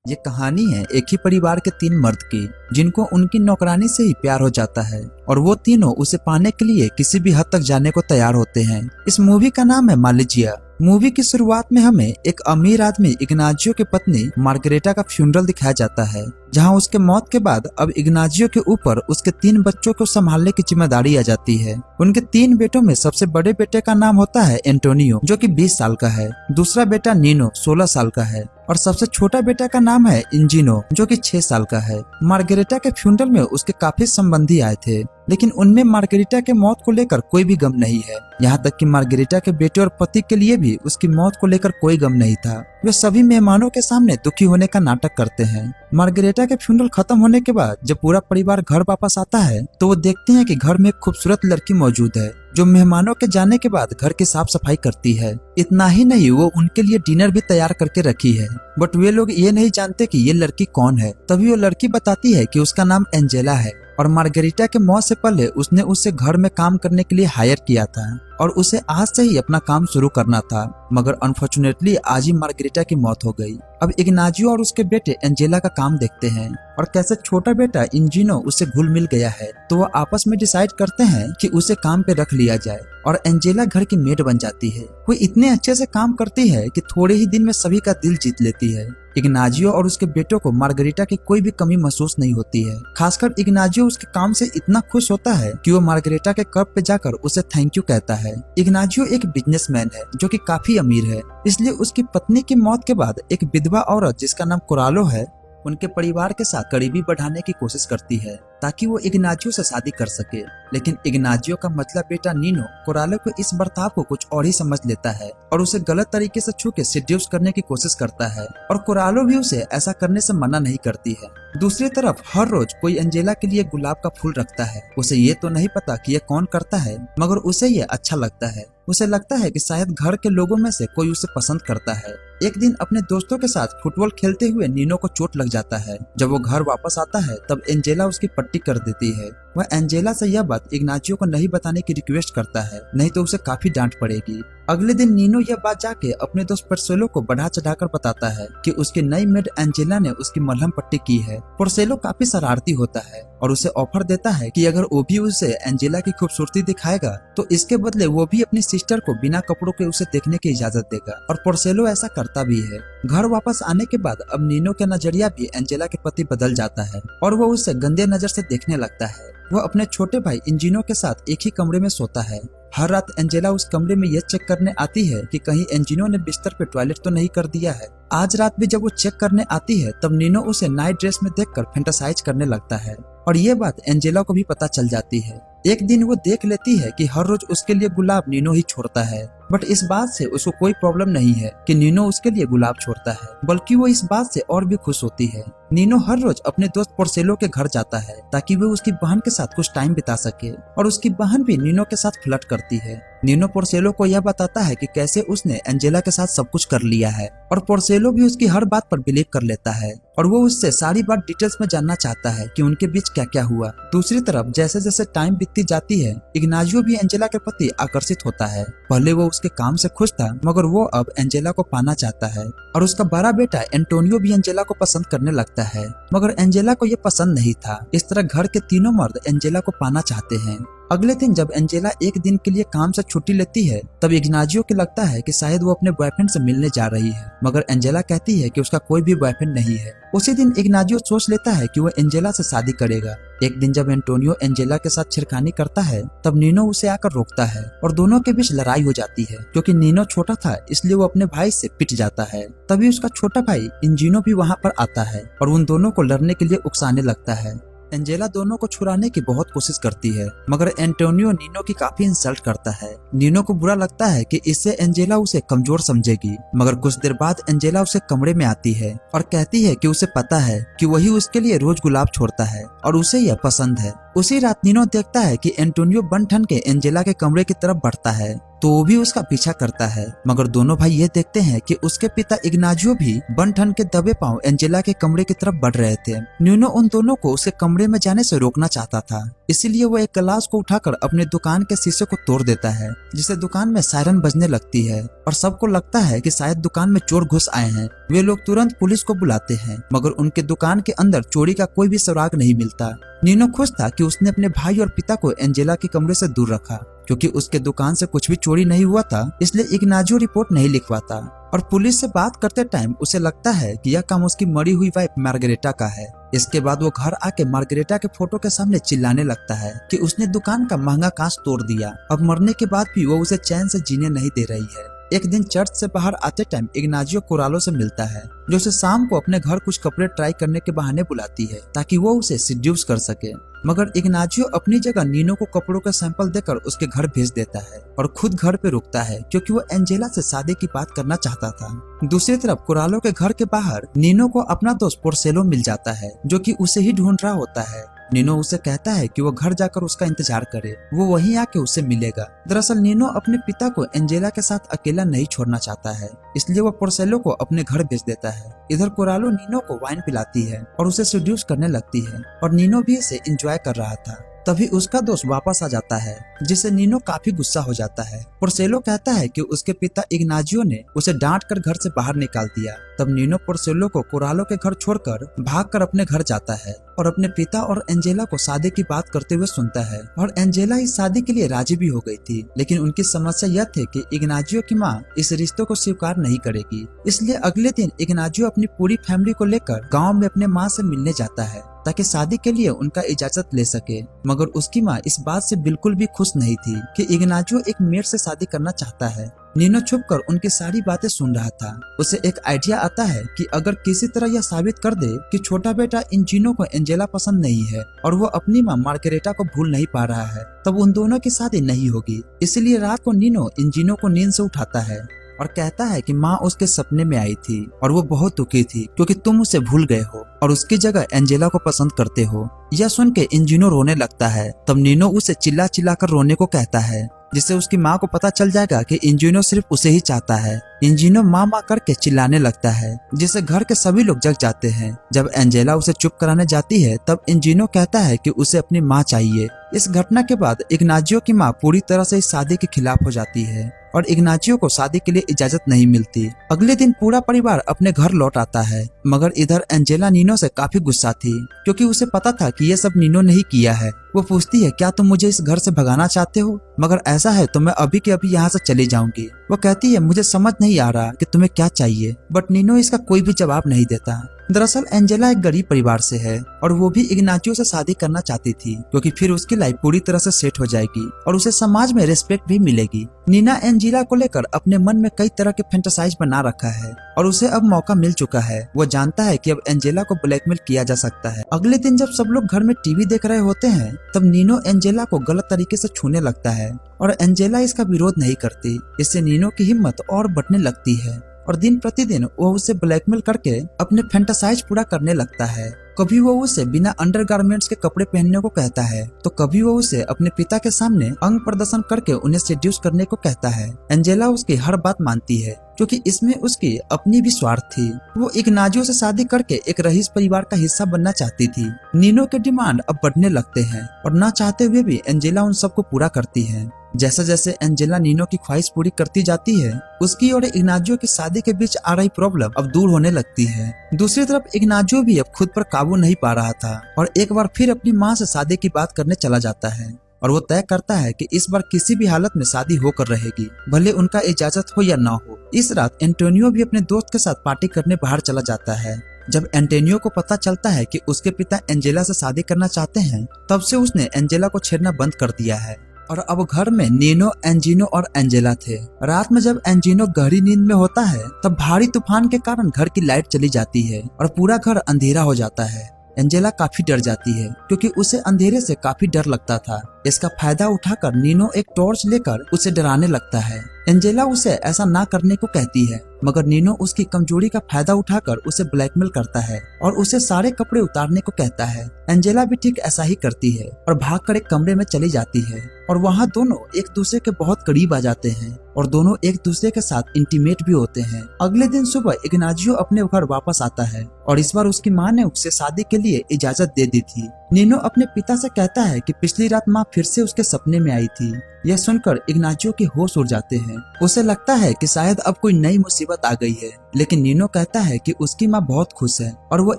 ये कहानी है एक ही परिवार के तीन मर्द की, जिनको उनकी नौकरानी से ही प्यार हो जाता है और वो तीनों उसे पाने के लिए किसी भी हद तक जाने को तैयार होते हैं। इस मूवी का नाम है मालिजिया। मूवी की शुरुआत में हमें एक अमीर आदमी इग्नाजियो की पत्नी मार्गरेटा का फ्यूनरल दिखाया जाता है, जहां उसके मौत के बाद अब इग्नाजियो के ऊपर उसके तीन बच्चों को संभालने की जिम्मेदारी आ जाती है। उनके तीन बेटों में सबसे बड़े बेटे का नाम होता है एंटोनियो, जो कि 20 साल का है। दूसरा बेटा नीनो 16 साल का है और सबसे छोटा बेटा का नाम है इंजिनो, जो कि 6 साल का है। मार्गरेटा के फ्यूनरल में उसके काफी संबंधी आए थे, लेकिन उनमें मार्गरेटा के मौत को लेकर कोई भी गम नहीं है। यहाँ तक कि मार्गरेटा के बेटे और पति के लिए भी उसकी मौत को लेकर कोई गम नहीं था। वे सभी मेहमानों के सामने दुखी होने का नाटक करते हैं। मार्गरेटा के फ्यूनरल खत्म होने के बाद जब पूरा परिवार घर वापस आता है तो वो देखते हैं कि घर में एक खूबसूरत लड़की मौजूद है, जो मेहमानों के जाने के बाद घर की साफ सफाई करती है। इतना ही नहीं, वो उनके लिए डिनर भी तैयार करके रखी है। बट वे लोग ये नहीं जानते कि ये लड़की कौन है। तभी वो लड़की बताती है कि उसका नाम एंजेला है और मार्गरेटा के मौत से पहले उसने उसे घर में काम करने के लिए हायर किया था और उसे आज से ही अपना काम शुरू करना था। मगर अनफॉर्चुनेटली आज ही मार्गरेटा की मौत हो गई। अब इग्नाजियो और उसके बेटे एंजेला का काम देखते हैं और कैसे छोटा बेटा इंजिनो उससे घुल मिल गया है, तो वो आपस में डिसाइड करते हैं कि उसे काम पे रख लिया जाए और एंजेला घर की मेड बन जाती है। वो इतने अच्छे से काम करती है कि थोड़े ही दिन में सभी का दिल जीत लेती है। इग्नाजियो और उसके बेटों को मार्गरेटा की कोई भी कमी महसूस नहीं होती है। खासकर इग्नाजियो उसके काम से इतना खुश होता है कि वो मार्गरेटा के कप पे जाकर उसे थैंक यू कहता है। इग्नाजियो एक बिजनेसमैन है जो कि काफी अमीर है, इसलिए उसकी पत्नी की मौत के बाद एक विधवा औरत जिसका नाम कोरालो है, उनके परिवार के साथ करीबी बढ़ाने की कोशिश करती है ताकि वो इग्नाजियो से शादी कर सके। लेकिन इग्नाजियो का मतलब बेटा नीनो कोरालो को इस बर्ताव को कुछ और ही समझ लेता है और उसे गलत तरीके से छू के सेड्यूस करने की कोशिश करता है और कोरालो भी उसे ऐसा करने से मना नहीं करती है। दूसरी तरफ हर रोज कोई एंजेला के लिए गुलाब का फूल रखता है। उसे ये तो नहीं पता कि ये कौन करता है, मगर उसे ये अच्छा लगता है। उसे लगता है कि शायद घर के लोगों में से कोई उसे पसंद करता है। एक दिन अपने दोस्तों के साथ फुटबॉल खेलते हुए नीनो को चोट लग जाता है। जब वो घर वापस आता है तब एंजेला उसकी पट्टी कर देती है। वह एंजेला से यह बात इग्नाजियो को नहीं बताने की रिक्वेस्ट करता है, नहीं तो उसे काफी डांट पड़ेगी। अगले दिन नीनो यह बात जाके अपने दोस्त पोर्सेलो को बढ़ा चढ़ाकर बताता है कि उसकी नई मेड एंजेला ने उसकी मलहम पट्टी की है। पोर्सेलो काफी शरारती होता है और उसे ऑफर देता है कि अगर वो भी उसे एंजेला की खूबसूरती दिखाएगा तो इसके बदले वो भी अपनी सिस्टर को बिना कपड़ों के उसे देखने की इजाजत देगा, और पोर्सेलो ऐसा करता भी है। घर वापस आने के बाद अब नीनो का नजरिया भी एंजेला के प्रति बदल जाता है और वो उसे गंदे नजर से देखने लगता है। वह अपने छोटे भाई इंजिनो के साथ एक ही कमरे में सोता है। हर रात एंजेला उस कमरे में यह चेक करने आती है कि कहीं एंजिनो ने बिस्तर पे टॉयलेट तो नहीं कर दिया है। आज रात भी जब वो चेक करने आती है तब नीनो उसे नाइट ड्रेस में देखकर फैंटासाइज करने लगता है और ये बात एंजेला को भी पता चल जाती है। एक दिन वो देख लेती है कि हर रोज उसके लिए गुलाब नीनो ही छोड़ता है, बट इस बात से उसको कोई प्रॉब्लम नहीं है कि नीनो उसके लिए गुलाब छोड़ता है, बल्कि वो इस बात से और भी खुश होती है। नीनो हर रोज अपने दोस्त पोर्सेलो के घर जाता है ताकि वो उसकी बहन के साथ कुछ टाइम बिता सके और उसकी बहन भी नीनो के साथ फ्लर्ट करती है। नीनो पोर्सेलो को यह बताता है कि कैसे उसने एंजेला के साथ सब कुछ कर लिया है और पोर्सेलो भी उसकी हर बात पर बिलीव कर लेता है और वो उससे सारी बात डिटेल्स में जानना चाहता है कि उनके बीच क्या क्या हुआ। दूसरी तरफ जैसे जैसे टाइम बीतती जाती है, इग्नाजियो भी एंजेला के प्रति आकर्षित होता है। पहले वो उसके काम से खुश था, मगर वो अब एंजेला को पाना चाहता है और उसका बड़ा बेटा एंटोनियो भी एंजेला को पसंद करने लगता है, मगर एंजेला को ये पसंद नहीं था। इस तरह घर के तीनों मर्द एंजेला को पाना चाहते हैं। अगले दिन जब एंजेला एक दिन के लिए काम से छुट्टी लेती है तब इग्नाजियो को लगता है कि शायद वो अपने बॉयफ्रेंड से मिलने जा रही है, मगर एंजेला कहती है कि उसका कोई भी बॉयफ्रेंड नहीं है। उसी दिन इग्नाजियो सोच लेता है कि वो एंजेला से शादी करेगा। एक दिन जब एंटोनियो एंजेला के साथ छिड़खानी करता है तब नीनो उसे आकर रोकता है और दोनों के बीच लड़ाई हो जाती है। क्योंकि नीनो छोटा था इसलिए वो अपने भाई से पिट जाता है। तभी उसका छोटा भाई इंजिनो भी वहाँ पर आता है और उन दोनों को लड़ने के लिए उकसाने लगता है। एंजेला दोनों को छुड़ाने की बहुत कोशिश करती है, मगर एंटोनियो नीनो की काफी इंसल्ट करता है। नीनो को बुरा लगता है कि इससे एंजेला उसे कमजोर समझेगी, मगर कुछ देर बाद एंजेला उसे कमरे में आती है और कहती है कि उसे पता है कि वही उसके लिए रोज गुलाब छोड़ता है और उसे यह पसंद है। उसी रात नीनो देखता है कि एंटोनियो बन ठन के एंजेला के कमरे की तरफ बढ़ता है तो वो भी उसका पीछा करता है, मगर दोनों भाई ये देखते हैं कि उसके पिता इग्नाजियो भी बन ठन के दबे पांव एंजेला के कमरे की तरफ बढ़ रहे थे। नीनो उन दोनों को उसके कमरे में जाने से रोकना चाहता था, इसीलिए वो एक गिलास को उठाकर अपने दुकान के शीशे को तोड़ देता है, जिससे दुकान में सायरन बजने लगती है और सबको लगता है कि शायद दुकान में चोर घुस आए हैं। वे लोग तुरंत पुलिस को बुलाते हैं, मगर उनके दुकान के अंदर चोरी का कोई भी सुराग नहीं मिलता। नीनो खुश था कि उसने अपने भाई और पिता को एंजेला के कमरे से दूर रखा, क्योंकि उसके दुकान से कुछ भी चोरी नहीं हुआ था, इसलिए इग्नाजियो रिपोर्ट नहीं लिखवाता। और पुलिस से बात करते टाइम उसे लगता है कि यह काम उसकी मरी हुई वाइफ मार्गरेटा का है। इसके बाद वो घर आके मार्गरेटा के फोटो के सामने चिल्लाने लगता है कि उसने दुकान का महंगा कांच तोड़ दिया, अब मरने के बाद भी वो उसे चैन से जीने नहीं दे रही है। एक दिन चर्च से बाहर आते टाइम इग्नाजियो कोरालो से मिलता है, जो उसे शाम को अपने घर कुछ कपड़े ट्राई करने के बहाने बुलाती है ताकि वो उसे सिड्यूस कर सके। मगर इग्नाजियो अपनी जगह नीनो को कपड़ों का सैंपल देकर उसके घर भेज देता है और खुद घर पे रुकता है, क्योंकि वो एंजेला से शादी की बात करना चाहता था। दूसरी तरफ कोरालो के घर के बाहर नीनो को अपना दोस्त पोर्सेलो मिल जाता है, जो कि उसे ही ढूंढ रहा होता है। नीनो उसे कहता है कि वो घर जाकर उसका इंतजार करे, वो वहीं आके उससे मिलेगा। दरअसल नीनो अपने पिता को एंजेला के साथ अकेला नहीं छोड़ना चाहता है, इसलिए वो पोर्सेलो को अपने घर भेज देता है। इधर कोरालो नीनो को वाइन पिलाती है और उसे सेड्यूस करने लगती है, और नीनो भी इसे एंजॉय कर रहा था। तभी उसका दोस्त वापस आ जाता है, जिससे नीनो काफी गुस्सा हो जाता है। पोर्सेलो कहता है कि उसके पिता इग्नाजियो ने उसे डांट कर घर से बाहर निकाल दिया। तब नीनो पोर्सेलो को कोरालो के घर छोड़कर भागकर अपने घर जाता है और अपने पिता और एंजेला को शादी की बात करते हुए सुनता है। और एंजेला इस शादी के लिए राजी भी हो गई थी, लेकिन उनकी समस्या यह थी कि इग्नाजियो की माँ इस रिश्ते को स्वीकार नहीं करेगी। इसलिए अगले दिन इग्नाजियो अपनी पूरी फैमिली को लेकर गाँव में अपने माँ से मिलने जाता है ताकि शादी के लिए उनका इजाजत ले सके। मगर उसकी माँ इस बात से बिल्कुल भी खुश नहीं थी कि इग्नाजियो एक मेड से शादी करना चाहता है। नीनो छुपकर उनकी सारी बातें सुन रहा था। उसे एक आइडिया आता है कि अगर किसी तरह यह साबित कर दे कि छोटा बेटा इंजीनो को एंजेला पसंद नहीं है और वो अपनी माँ मार्गरेटा को भूल नहीं पा रहा है, तब उन दोनों की शादी नहीं होगी। इसलिए रात को नीनो इंजीनो को नींद से उठाता है और कहता है कि माँ उसके सपने में आई थी और वो बहुत दुखी थी क्योंकि तुम उसे भूल गए हो और उसकी जगह एंजेला को पसंद करते हो। यह सुन के इंजीनो रोने लगता है। तब नीनो उसे चिल्ला चिल्ला कर रोने को कहता है, जिससे उसकी माँ को पता चल जाएगा कि इंजीनो सिर्फ उसे ही चाहता है। इंजीनो माँ माँ करके चिल्लाने लगता है, जिससे घर के सभी लोग जग जाते हैं। जब एंजेला उसे चुप कराने जाती है तब इंजीनो कहता है कि उसे अपनी माँ चाहिए। इस घटना के बाद इग्नाजियो की माँ पूरी तरह से इस शादी के खिलाफ हो जाती है और इग्नाजियो को शादी के लिए इजाजत नहीं मिलती। अगले दिन पूरा परिवार अपने घर लौट आता है, मगर इधर एंजेला नीनो से काफी गुस्सा थी क्योंकि उसे पता था कि ये सब नीनो ने ही किया है। वो पूछती है, क्या तुम मुझे इस घर से भगाना चाहते हो? मगर ऐसा है तो मैं अभी के अभी यहाँ से चली जाऊंगी। वो कहती है, मुझे समझ नहीं आ रहा कि तुम्हें क्या चाहिए, बट नीनो इसका कोई भी जवाब नहीं देता। दरअसल एंजेला एक गरीब परिवार से है और वो भी इग्नाजियो से शादी करना चाहती थी क्योंकि फिर उसकी लाइफ पूरी तरह से सेट हो जाएगी और उसे समाज में रिस्पेक्ट भी मिलेगी। नीना एंजेला को लेकर अपने मन में कई तरह के फैंटेसाइज बना रखा है और उसे अब मौका मिल चुका है। वो जानता है कि अब एंजेला को ब्लैकमेल किया जा सकता है। अगले दिन जब सब लोग घर में टीवी देख रहे होते हैं तब नीनो एंजेला को गलत तरीके से छूने लगता है और एंजेला इसका विरोध नहीं करती। इससे नीनो की हिम्मत और बढ़ने लगती है और दिन प्रतिदिन वो उसे ब्लैकमेल करके अपने फैंटेसाइज पूरा करने लगता है। कभी वो उसे बिना अंडरगारमेंट्स के कपड़े पहनने को कहता है तो कभी वो उसे अपने पिता के सामने अंग प्रदर्शन करके उन्हें सेड्यूस करने को कहता है। एंजेला उसकी हर बात मानती है क्योंकि इसमें उसकी अपनी भी स्वार्थ थी। वो इग्नाजियो से शादी करके एक रईस परिवार का हिस्सा बनना चाहती थी। नीनो के डिमांड अब बढ़ने लगते हैं और ना चाहते हुए भी एंजेला उन सबको पूरा करती है। जैसे जैसे एंजेला नीनो की ख्वाहिश पूरी करती जाती है, उसकी और इग्नाजियो की शादी के बीच आ रही प्रॉब्लम अब दूर होने लगती है। दूसरी तरफ इग्नाजियो भी अब खुद पर काबू नहीं पा रहा था और एक बार फिर अपनी माँ से शादी की बात करने चला जाता है और वो तय करता है कि इस बार किसी भी हालत में शादी होकर रहेगी, भले उनका इजाजत हो या ना हो। इस रात एंटोनियो भी अपने दोस्त के साथ पार्टी करने बाहर चला जाता है। जब एंटोनियो को पता चलता है कि उसके पिता एंजेला से शादी करना चाहते हैं, तब से उसने एंजेला को छेड़ना बंद कर दिया है और अब घर में नीनो, एंजीनो और एंजेला थे। रात में जब एंजीनो गहरी नींद में होता है तब भारी तूफान के कारण घर की लाइट चली जाती है और पूरा घर अंधेरा हो जाता है। एंजेला काफी डर जाती है क्योंकि उसे अंधेरे से काफी डर लगता था। इसका फायदा उठाकर नीनो एक टॉर्च लेकर उसे डराने लगता है। एंजेला उसे ऐसा ना करने को कहती है, मगर नीनो उसकी कमजोरी का फायदा उठाकर उसे ब्लैकमेल करता है और उसे सारे कपड़े उतारने को कहता है। एंजेला भी ठीक ऐसा ही करती है और भागकर एक कमरे में चली जाती है और वहाँ दोनों एक दूसरे के बहुत करीब आ जाते हैं और दोनों एक दूसरे के साथ इंटीमेट भी होते हैं। अगले दिन सुबह इग्नाजियो अपने घर वापस आता है और इस बार उसकी माँ ने उसे शादी के लिए इजाजत दे दी थी। नीनो अपने पिता से कहता है कि पिछली रात माँ फिर से उसके सपने में आई थी। यह सुनकर इग्नाजियो के होश उड़ जाते हैं। उसे लगता है कि शायद अब कोई नई मुसीबत आ गई है, लेकिन नीनो कहता है कि उसकी माँ बहुत खुश है और वो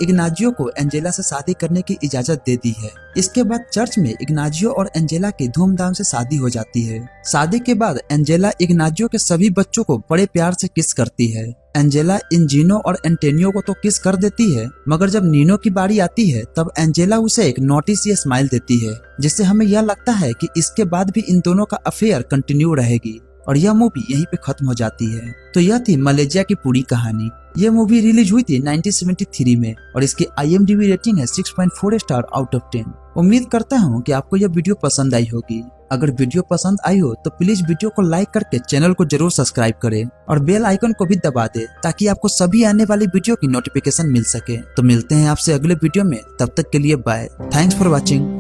इग्नाजियो को एंजेला से शादी करने की इजाजत दे दी है। इसके बाद चर्च में इग्नाजियो और एंजेला की धूमधाम से शादी हो जाती है। शादी के बाद एंजेला इग्नाजियो के सभी बच्चों को बड़े प्यार से किस करती है। एंजेला इंजीनो और एंटेनियो को तो किस कर देती है, मगर जब नीनो की बारी आती है तब एंजेला उसे एक नोटिस सी स्माइल देती है, जिससे हमें यह लगता है कि इसके बाद भी इन दोनों का अफेयर कंटिन्यू रहेगी और यह मूवी यहीं पे खत्म हो जाती है। तो यह थी मलेशिया की पूरी कहानी। यह मूवी रिलीज हुई थी 1973 में और इसकी IMDb रेटिंग है 6.4 स्टार आउट ऑफ 10। उम्मीद करता हूँ कि आपको यह वीडियो पसंद आई होगी। अगर वीडियो पसंद आई हो तो प्लीज वीडियो को लाइक करके चैनल को जरूर सब्सक्राइब करें और बेल आइकन को भी दबा दे ताकि आपको सभी आने वाली वीडियो की नोटिफिकेशन मिल सके। तो मिलते हैं आपसे अगले वीडियो में, तब तक के लिए बाय। Thanks for watching.